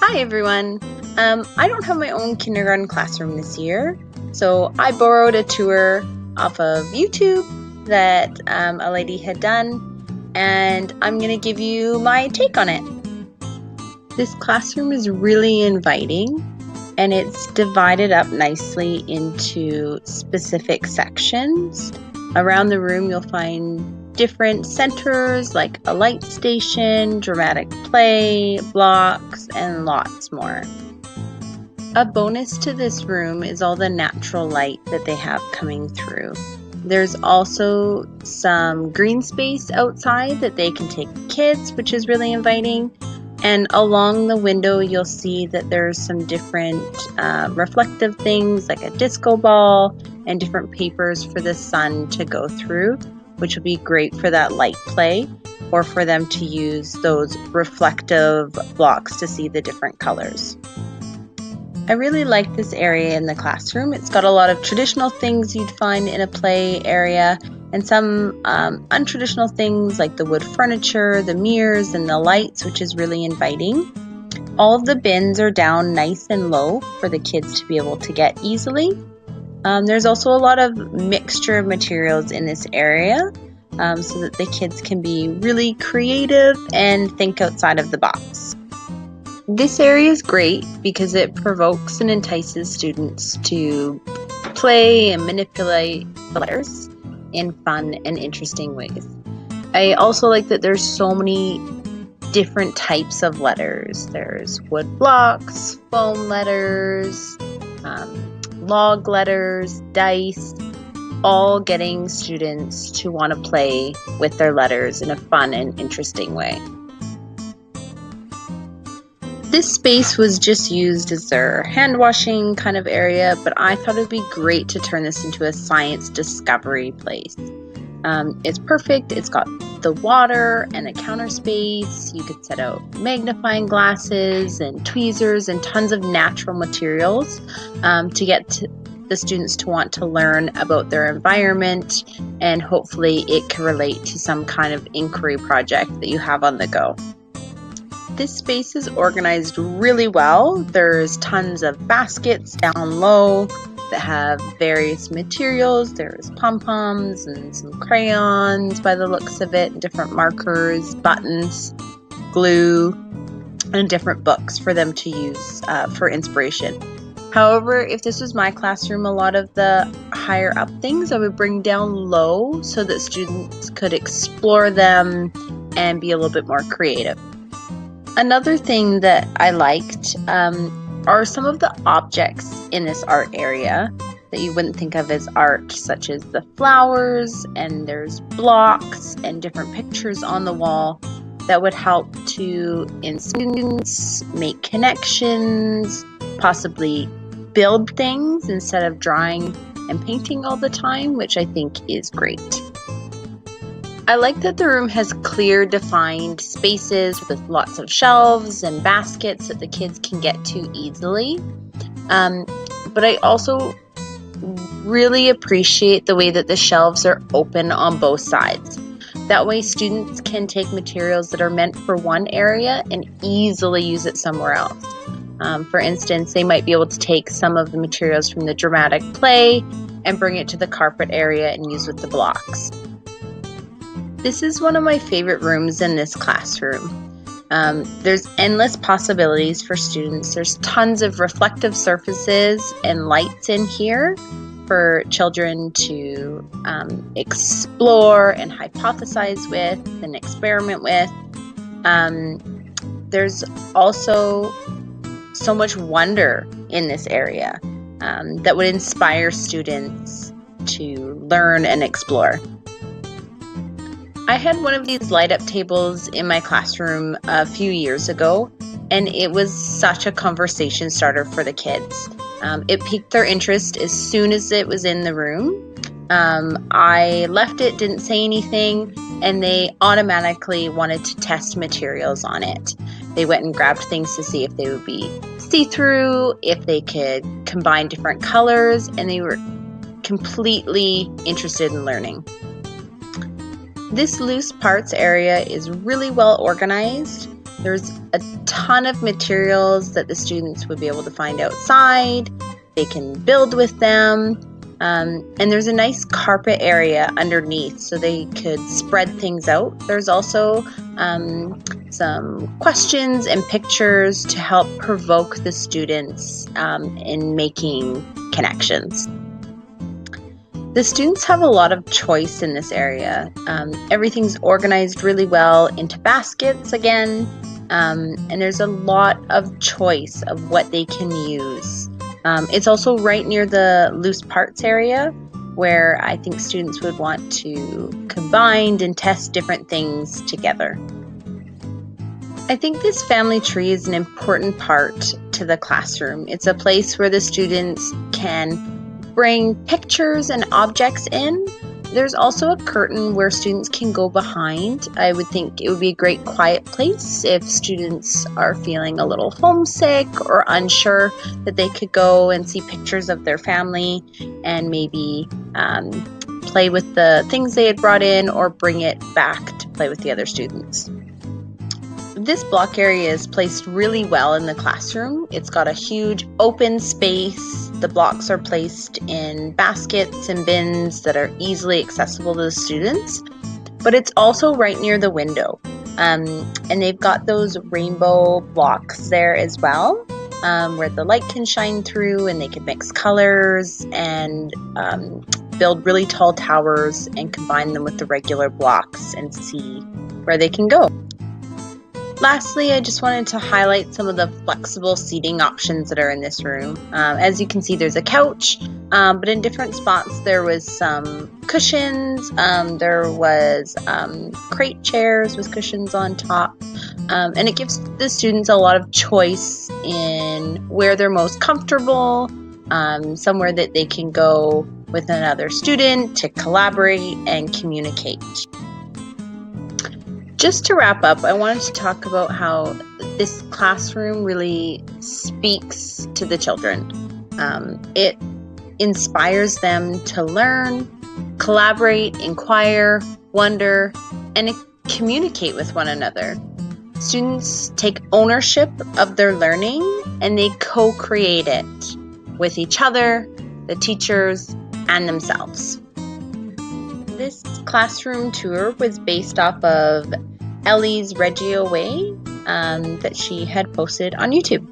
Hi everyone! I don't have my own kindergarten classroom this year, so I borrowed a tour off of YouTube that a lady had done, and I'm going to give you my take on it. This classroom is really inviting, and it's divided up nicely into specific sections. Around the room you'll find different centers like a light station, dramatic play, blocks, and lots more. A bonus to this room is all the natural light that they have coming through. There's also some green space outside that they can take kids, which is really inviting. And along the window you'll see that there's some different reflective things like a disco ball and different papers for the sun to go through, which will be great for that light play or for them to use those reflective blocks to see the different colors. I really like this area in the classroom. It's got a lot of traditional things you'd find in a play area and some untraditional things like the wood furniture, the mirrors, and the lights, which is really inviting. All of the bins are down nice and low for the kids to be able to get easily. There's also a lot of mixture of materials in this area so that the kids can be really creative and think outside of the box. This area is great because it provokes and entices students to play and manipulate the letters in fun and interesting ways. I also like that there's so many different types of letters. There's wood blocks, foam letters, log letters, dice, all getting students to want to play with their letters in a fun and interesting way. This space was just used as their hand washing kind of area, but I thought it would be great to turn this into a science discovery place. It's perfect. It's got the water and a counter space. You could set out magnifying glasses and tweezers and tons of natural materials to get the students to want to learn about their environment, and hopefully it can relate to some kind of inquiry project that you have on the go. This space is organized really well. There's tons of baskets down low that have various materials. There's pom-poms and some crayons by the looks of it, different markers, buttons, glue, and different books for them to use for inspiration. However, if this was my classroom, a lot of the higher up things I would bring down low so that students could explore them and be a little bit more creative. Another thing that I liked are some of the objects in this art area that you wouldn't think of as art, such as the flowers, and there's blocks and different pictures on the wall that would help to inspire students, make connections, possibly build things instead of drawing and painting all the time, which I think is great. I like that the room has clear, defined spaces with lots of shelves and baskets that the kids can get to easily. But I also really appreciate the way that the shelves are open on both sides. That way students can take materials that are meant for one area and easily use it somewhere else. For instance, they might be able to take some of the materials from the dramatic play and bring it to the carpet area and use with the blocks. This is one of my favorite rooms in this classroom. There's endless possibilities for students. There's tons of reflective surfaces and lights in here for children to explore and hypothesize with and experiment with. There's also so much wonder in this area that would inspire students to learn and explore. I had one of these light up tables in my classroom a few years ago, and it was such a conversation starter for the kids. It piqued their interest as soon as it was in the room. I left it, didn't say anything, and they automatically wanted to test materials on it. They went and grabbed things to see if they would be see-through, if they could combine different colors, and they were completely interested in learning. This loose parts area is really well organized. There's a ton of materials that the students would be able to find outside. They can build with them. And there's a nice carpet area underneath so they could spread things out. There's also some questions and pictures to help provoke the students in making connections. The students have a lot of choice in this area. Everything's organized really well into baskets again, and there's a lot of choice of what they can use. It's also right near the loose parts area where I think students would want to combine and test different things together. I think this family tree is an important part to the classroom. It's a place where the students can bring pictures and objects in. There's also a curtain where students can go behind. I would think it would be a great quiet place if students are feeling a little homesick or unsure, that they could go and see pictures of their family and maybe play with the things they had brought in or bring it back to play with the other students. This block area is placed really well in the classroom. It's got a huge open space. The blocks are placed in baskets and bins that are easily accessible to the students, but it's also right near the window. And they've got those rainbow blocks there as well, where the light can shine through and they can mix colors and build really tall towers and combine them with the regular blocks and see where they can go. Lastly, I just wanted to highlight some of the flexible seating options that are in this room. As you can see, there's a couch, but in different spots there was some cushions, there was crate chairs with cushions on top, and it gives the students a lot of choice in where they're most comfortable, somewhere that they can go with another student to collaborate and communicate. Just to wrap up, I wanted to talk about how this classroom really speaks to the children. It inspires them to learn, collaborate, inquire, wonder, and communicate with one another. Students take ownership of their learning and they co-create it with each other, the teachers, and themselves. This classroom tour was based off of Ellie's Reggio way that she had posted on YouTube.